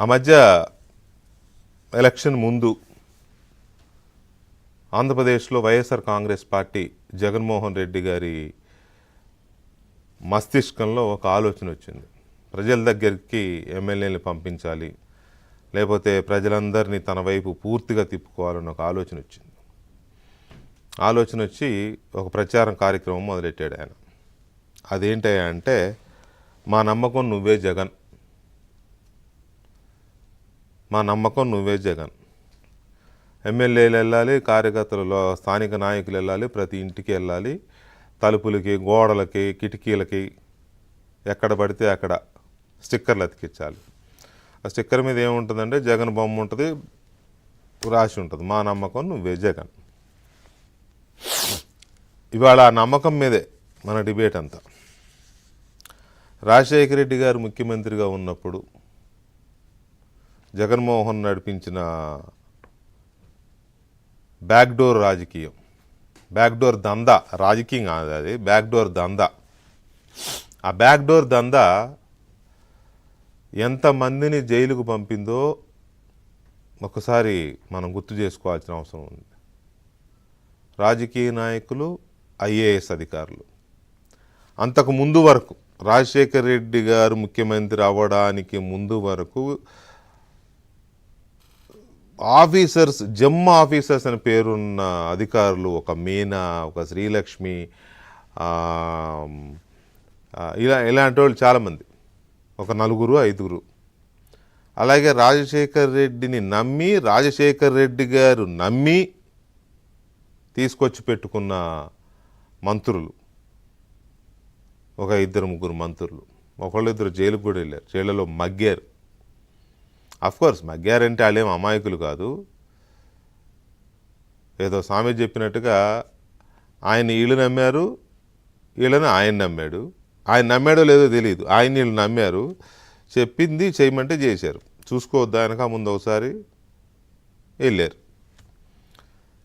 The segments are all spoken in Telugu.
ఆ మధ్య ఎలక్షన్ ముందు ఆంధ్రప్రదేశ్లో వైఎస్ఆర్ కాంగ్రెస్ పార్టీ జగన్మోహన్ రెడ్డి గారి మస్తిష్కంలో ఒక ఆలోచన వచ్చింది. ప్రజల దగ్గరికి ఎమ్మెల్యేని పంపించాలి, లేకపోతే ప్రజలందరినీ తన వైపు పూర్తిగా తిప్పుకోవాలని ఒక ఆలోచన వచ్చింది. ఆలోచన వచ్చి ఒక ప్రచారం కార్యక్రమం మొదలెట్టాడు ఆయన. అదేంటయ్యా అంటే, మా నమ్మకం నువ్వే జగన్, మా నమ్మకం నువ్వే జగన్. ఎమ్మెల్యేలు వెళ్ళాలి, కార్యకర్తలు స్థానిక నాయకులు వెళ్ళాలి, ప్రతి ఇంటికి వెళ్ళాలి, తలుపులకి, గోడలకి, కిటికీలకి ఎక్కడ పడితే అక్కడ స్టిక్కర్లు అతికించాలి. ఆ స్టిక్కర్ మీద ఏముంటుందంటే జగన్ బొమ్మ ఉంటుంది, రాసి ఉంటుంది, మా నమ్మకం నువ్వే జగన్. ఇవాళ ఆ నమ్మకం మీదే మన డిబేట్ అంతా. రాజశేఖర రెడ్డి గారు ముఖ్యమంత్రిగా ఉన్నప్పుడు జగన్మోహన్ నడిపించిన బ్యాక్డోర్ రాజకీయం, బ్యాక్డోర్ దందా, రాజకీయం కాదు అది, బ్యాక్డోర్ దందా. ఆ బ్యాక్డోర్ దందా ఎంతమందిని జైలుకు పంపిందో ఒకసారి మనం గుర్తు చేసుకోవాల్సిన అవసరం ఉంది. రాజకీయ నాయకులు, ఐఏఎస్ అధికారులు. అంతకు ముందు వరకు, రాజశేఖర రెడ్డి గారు ముఖ్యమంత్రి అవ్వడానికి ముందు వరకు ఆఫీసర్స్, జమ్ ఆఫీసర్స్ అని పేరున్న అధికారులు, ఒక మీనా, ఒక శ్రీలక్ష్మి, ఇలాంటి వాళ్ళు చాలామంది, ఒక 4-5. అలాగే రాజశేఖర్ రెడ్డిని నమ్మి, రాజశేఖర్ రెడ్డి గారు నమ్మి తీసుకొచ్చి పెట్టుకున్న మంత్రులు, ఒక 2-3 మంత్రులు. ఒకళ్ళిద్దరు జైలుకు కూడా వెళ్ళారు, జైళ్ళలో మగ్గారు. అఫ్కోర్స్ మగ్గారంటే వాళ్ళేం అమాయకులు కాదు. ఏదో స్వామి చెప్పినట్టుగా ఆయన వీళ్ళు నమ్మారు, వీళ్ళని ఆయన నమ్మాడు. ఆయన నమ్మాడో లేదో తెలియదు, ఆయన వీళ్ళు నమ్మారు, చెప్పింది చేయమంటే చేశారు. చూసుకోవద్దా వెనక ముందు ఒకసారి వెళ్ళారు.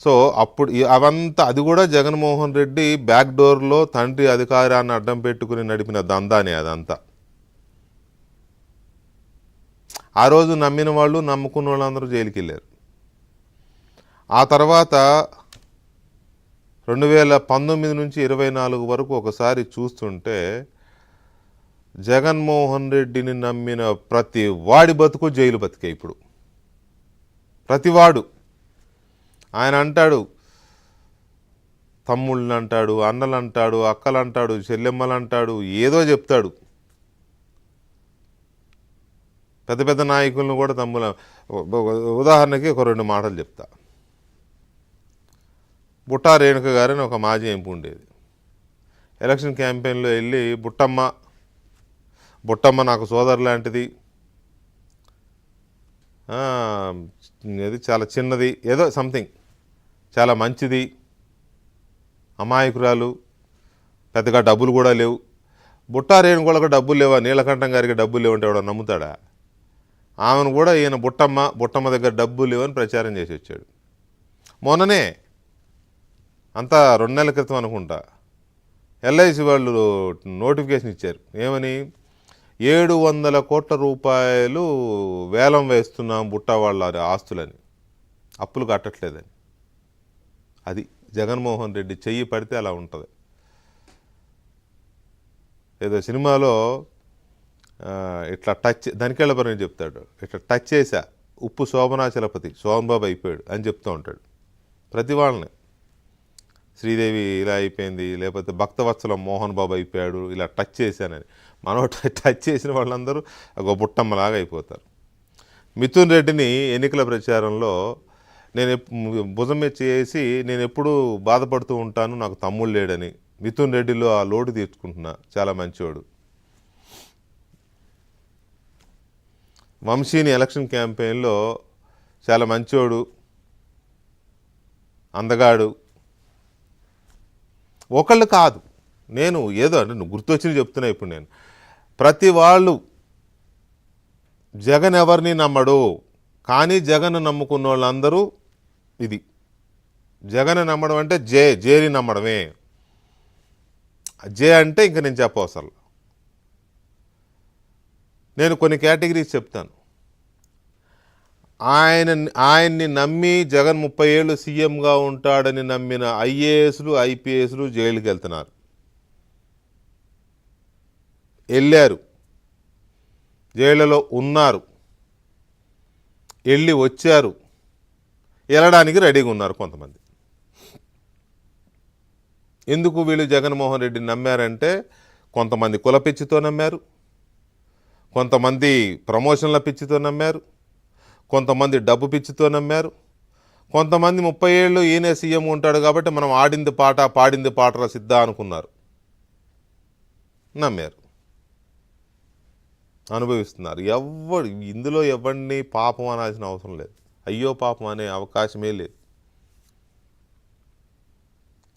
సో అప్పుడు అవంతా, అది కూడా జగన్మోహన్ రెడ్డి బ్యాక్ డోర్లో తండ్రి అధికారాన్ని అడ్డం పెట్టుకుని నడిపిన దందానే అదంతా. ఆ రోజు నమ్మిన వాళ్ళు, నమ్ముకున్న వాళ్ళందరూ జైలుకి వెళ్ళారు. ఆ తర్వాత 2019 నుంచి 24 వరకు ఒకసారి చూస్తుంటే జగన్మోహన్ రెడ్డిని నమ్మిన ప్రతి వాడి బతుకు జైలు బతికే. ఇప్పుడు ప్రతివాడు, ఆయన అంటాడు తమ్ముళ్ళని అంటాడు, అన్నలు అంటాడు, అక్కలు అంటాడు, చెల్లెమ్మలు అంటాడు, ఏదో చెప్తాడు. పెద్ద పెద్ద నాయకులను కూడా తమ్ముల, ఉదాహరణకి ఒక 2 మాటలు చెప్తా. బుట్టా రేణుక గారని ఒక మాజీ ఎంపీ ఉండేది. ఎలక్షన్ క్యాంపెయిన్లో వెళ్ళి బుట్టమ్మ నాకు సోదరు లాంటిది, అది చాలా చిన్నది, ఏదో సంథింగ్, చాలా మంచిది, అమాయకురాలు, పెద్దగా డబ్బులు కూడా లేవు. బుట్టా రేణుకలకు డబ్బులు లేవా, నీలకంఠం గారికి డబ్బులు లేవంటే ఎవడో నమ్ముతాడా? ఆమెను కూడా ఈయన బుట్టమ్మ దగ్గర డబ్బులు లేవని ప్రచారం చేసి వచ్చాడు. మొన్ననే, అంతా 2 నెలల క్రితం అనుకుంటా, ఎల్ఐసి వాళ్ళు నోటిఫికేషన్ ఇచ్చారు. ఏమని? 700 కోట్ల రూపాయలు వేలం వేస్తున్నాం బుట్టా వాళ్ళ ఆస్తులని, అప్పులు కట్టట్లేదని. అది జగన్మోహన్ రెడ్డి చెయ్యి పడితే అలా ఉంటుంది. ఏదో సినిమాలో ఇట్లా టచ్, దానికెళ్ళబరని చెప్తాడు, ఇట్లా టచ్ చేశా, ఉప్పు శోభనాచలపతి సోమన్ బాబు అయిపోయాడు అని చెప్తూ ఉంటాడు ప్రతి వాళ్ళని. శ్రీదేవి ఇలా అయిపోయింది, లేకపోతే భక్తవత్సలం మోహన్ బాబు అయిపోయాడు, ఇలా టచ్ చేశానని. మనం టచ్ చేసిన వాళ్ళందరూ ఒక బుట్టమ్మలాగా అయిపోతారు. మిథున్ రెడ్డిని ఎన్నికల ప్రచారంలో నేను భుజం మీద చేసి, నేను ఎప్పుడూ బాధపడుతూ ఉంటాను నాకు తమ్ముడు లేడని, మిథున్ రెడ్డిలో ఆ లోటు తీర్చుకుంటున్నా, చాలా మంచివాడు. వంశీని ఎలక్షన్ క్యాంపెయిన్లో చాలా మంచివాడు, అందగాడు. ఒకళ్ళు కాదు, నేను ఏదో అంటే నువ్వు గుర్తొచ్చింది చెప్తున్నా. ఇప్పుడు నేను ప్రతి వాళ్ళు, జగన్ ఎవరిని నమ్మడు, కానీ జగన్ నమ్ముకున్న వాళ్ళందరూ ఇది. జగన్ నమ్మడం అంటే జేని నమ్మడమే. జే అంటే ఇంక నేను చెప్పవసరం. నేను కొన్ని కేటగిరీస్ చెప్తాను. ఆయన్ని నమ్మి జగన్ 30 ఏళ్ళు సీఎంగా ఉంటాడని నమ్మిన ఐఏఎస్లు ఐపీఎస్లు జైలుకి వెళ్తున్నారు, వెళ్ళారు, జైళ్ళలో ఉన్నారు, వెళ్ళి వచ్చారు, వెళ్ళడానికి రెడీగా ఉన్నారు కొంతమంది. ఎందుకు వీళ్ళు జగన్మోహన్ రెడ్డిని నమ్మారంటే కొంతమంది కుల పిచ్చితో నమ్మారు, కొంతమంది ప్రమోషన్ల పిచ్చితో నమ్మారు, కొంతమంది డబ్బు పిచ్చితో నమ్మారు, కొంతమంది 30 ఏళ్ళు ఈయనే సీఎం ఉంటాడు కాబట్టి మనం ఆడింది పాట పాడింది పాటల సిద్ధ అనుకున్నారు, నమ్మారు, అనుభవిస్తున్నారు. ఇందులో ఎవరిని పాపం అనాల్సిన అవసరం లేదు, అయ్యో పాపం అనే అవకాశమే లేదు.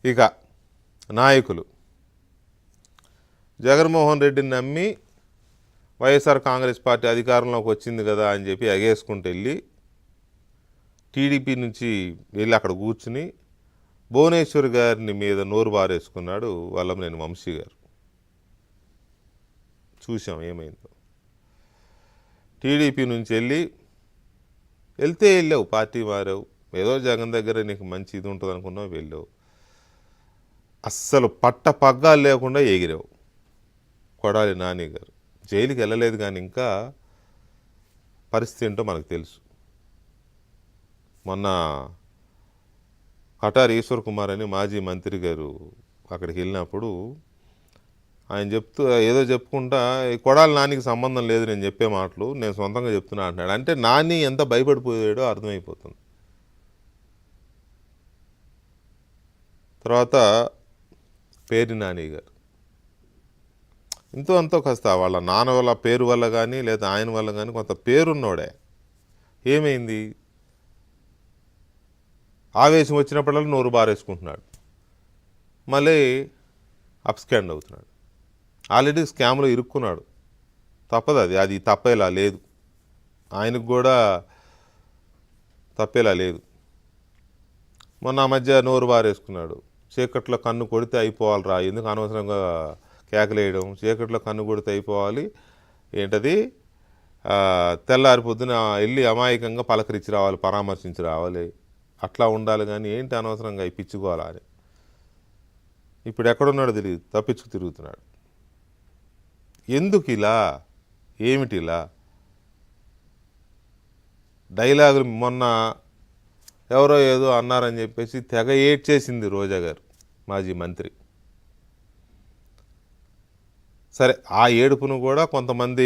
ఇక నాయకులు జగన్మోహన్ రెడ్డిని నమ్మి వైఎస్ఆర్ కాంగ్రెస్ పార్టీ అధికారంలోకి వచ్చింది కదా అని చెప్పి ఎగేసుకుంటూ వెళ్ళి టీడీపీ నుంచి వెళ్ళి అక్కడ కూర్చుని భువనేశ్వర్ గారిని మీద నోరు బారేసుకున్నాడు వల్లభనేని వంశీ గారు. చూసాం ఏమైందో. టీడీపీ నుంచి వెళ్తే వెళ్ళావు, పార్టీ మారావు, ఏదో జగన్ దగ్గర నీకు మంచి ఇది ఉంటుంది అనుకున్నావు, వెళ్ళావు, అస్సలు పట్ట పగ్గాలు లేకుండా ఎగిరావు. కొడాలి నాని గారు జైలుకి వెళ్ళలేదు, కానీ ఇంకా పరిస్థితి ఏంటో మనకు తెలుసు. మొన్న కటారి ఈశ్వర్ కుమార్ అని మాజీ మంత్రి గారు అక్కడికి వెళ్ళినప్పుడు ఆయన ఏదో చెప్పుకుంటా కొడాలి నానికి సంబంధం లేదు నేను చెప్పే మాటలు, నేను సొంతంగా చెప్తున్నా అంటున్నాడు. అంటే నాని ఎంత భయపడిపోయాడో అర్థమైపోతుంది. తర్వాత పేరు నాని గారు అంతో కాస్త వాళ్ళ నాన్న వల్ల పేరు వల్ల కానీ లేదా ఆయన వల్ల కానీ కొంత పేరున్నోడే. ఏమైంది? ఆవేశం వచ్చినప్పుడల్లా నోరు బారేసుకుంటున్నాడు, మళ్ళీ అప్స్కాండ్ అవుతున్నాడు. ఆల్రెడీ స్కామ్లో ఇరుక్కున్నాడు, తప్పదు, అది తప్పేలా లేదు, ఆయనకు కూడా తప్పేలా లేదు. మొన్న మధ్య నోరు బారేసుకున్నాడు, చీకట్లో కన్ను కొడితే అయిపోవాలిరా, ఎందుకు అనవసరంగా కేకలేయడం, చీకట్లో కన్ను కొడితే అయిపోవాలి ఏంటది, తెల్లారి పొద్దున వెళ్ళి అమాయకంగా పలకరించి రావాలి, పరామర్శించి రావాలి, అట్లా ఉండాలి, కానీ ఏంటి అనవసరంగా పిచ్చుకోవాలా అని. ఇప్పుడు ఎక్కడున్నాడో తెలియదు, తప్పించుకు తిరుగుతున్నాడు. ఎందుకు ఇలా, ఏమిటి ఇలా డైలాగులు? మొన్న ఎవరో ఏదో అన్నారని చెప్పేసి తెగ ఏడ్చేసింది రోజా గారు, మాజీ మంత్రి. సరే, ఆ ఏడుపును కూడా కొంతమంది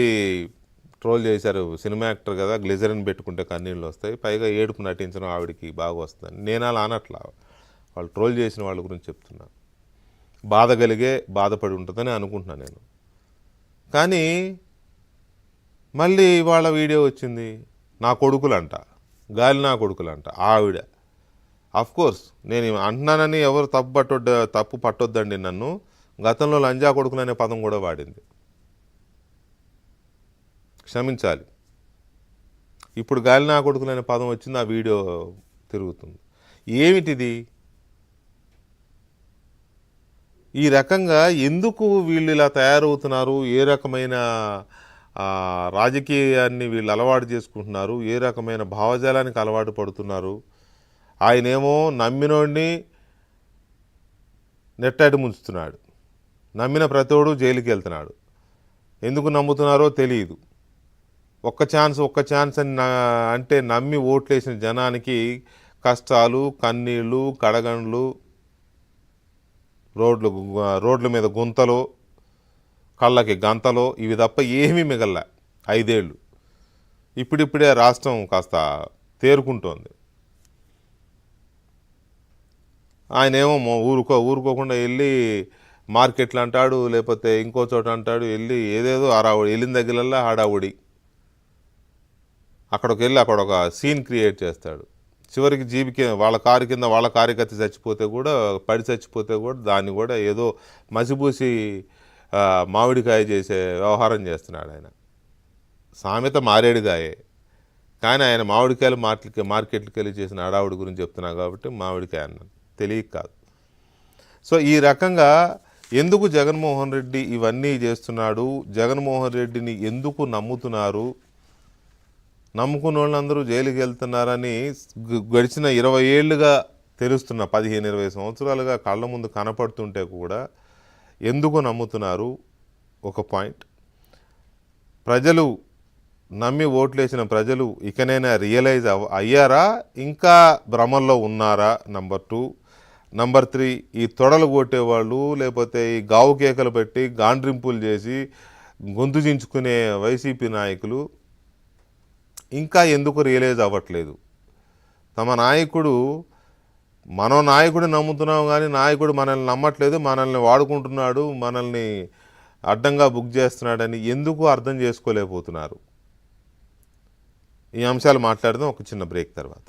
ట్రోల్ చేశారు. సినిమా యాక్టర్ కదా, గ్లిజరిన్ పెట్టుకుంటే కన్నీళ్ళు వస్తాయి, పైగా ఏడుపు నటించడం ఆవిడికి బాగా వస్తుంది. నేను అలా అనట్లా, వాళ్ళు ట్రోల్ చేసిన వాళ్ళ గురించి చెప్తున్నాను. బాధ కలిగే బాధపడి ఉంటుందని అనుకుంటున్నాను నేను. కానీ మళ్ళీ ఇవాళ వీడియో వచ్చింది, నా కొడుకులంట, గాలి నా కొడుకులంట ఆవిడ. అఫ్కోర్స్ నేను అంటున్నానని ఎవరు తప్పు పట్టొద్దండి నన్ను. గతంలో లంజా కొడుకులు అనే పదం కూడా వాడింది, క్షమించాలి. ఇప్పుడు గాలి నా కొడుకులు అనే పదం వచ్చింది, ఆ వీడియో తిరుగుతుంది. ఏమిటిది? ఈ రకంగా ఎందుకు వీళ్ళు ఇలా తయారవుతున్నారు? ఏ రకమైన రాజకీయాన్ని వీళ్ళు అలవాటు చేసుకుంటున్నారు? ఏ రకమైన భావజాలానికి అలవాటు పడుతున్నారు? ఆయనేమో నమ్మినోడిని నెట్టాటి ముంచుతున్నాడు, నమ్మిన ప్రతోడు జైలుకి వెళ్తున్నాడు. ఎందుకు నమ్ముతున్నారో తెలియదు. ఒక్క ఛాన్స్ అని అంటే నమ్మి ఓట్లేసిన జనానికి కష్టాలు, కన్నీళ్ళు, కడగండ్లు, రోడ్ల మీద గుంతలు, కళ్ళకి గంతలు, ఇవి తప్ప ఏమీ మిగల్ల 5 ఏళ్ళు. ఇప్పుడిప్పుడే రాష్ట్రం కాస్త తేరుకుంటోంది. ఆయనేమో ఊరుకోకుండా వెళ్ళి మార్కెట్లు అంటాడు, లేకపోతే ఇంకో చోట అంటాడు, వెళ్ళి ఏదేదో హడావుడి, వెళ్ళిన దగ్గరల్లా హడావుడి. అక్కడికి వెళ్ళి అక్కడ ఒక సీన్ క్రియేట్ చేస్తాడు. చివరికి జీబీకి వాళ్ళ కారు కింద వాళ్ళ కార్యకర్త చచ్చిపోతే కూడా, పడి చచ్చిపోతే కూడా దాన్ని కూడా ఏదో మసిబూసి మామిడికాయ చేసే వ్యవహారం చేస్తున్నాడు ఆయన. సామెత మారేడుగాయే, కానీ ఆయన మామిడికాయలు మార్కెట్కి వెళ్ళి చేసిన హడావుడి గురించి చెప్తున్నా కాబట్టి మామిడికాయ అన్నాను, తెలియక కాదు. సో ఈ రకంగా ఎందుకు జగన్మోహన్ రెడ్డి ఇవన్నీ చేస్తున్నాడు, జగన్మోహన్ రెడ్డిని ఎందుకు నమ్ముతున్నారు, నమ్ముకున్న వాళ్ళందరూ జైలుకి వెళ్తున్నారని గడిచిన 20 ఏళ్ళుగా తెలుస్తున్న 15-20 సంవత్సరాలుగా కళ్ళ ముందు కనపడుతుంటే కూడా ఎందుకు నమ్ముతున్నారు? ఒక పాయింట్. ప్రజలు నమ్మి ఓట్లేసిన ప్రజలు ఇకనైనా రియలైజ్ అయ్యారా, ఇంకా భ్రమల్లో ఉన్నారా? నంబర్ 2. నంబర్ 3, ఈ తొడలు కొట్టేవాళ్ళు లేకపోతే ఈ గావు కేకలు పెట్టి గాండ్రింపులు చేసి గొంతు చించుకునే వైసీపీ నాయకులు ఇంకా ఎందుకు రియలైజ్ అవ్వట్లేదు? తమ నాయకుడు, మనో నాయకుడు నమ్ముతున్నాం కానీ నాయకుడు మనల్ని నమ్మట్లేదు, మనల్ని వాడుకుంటున్నాడు, మనల్ని అడ్డంగా బుక్ చేస్తున్నాడని ఎందుకు అర్థం చేసుకోలేకపోతున్నారు? ఈ అంశాలు మాట్లాడదాం ఒక చిన్న బ్రేక్ తర్వాత.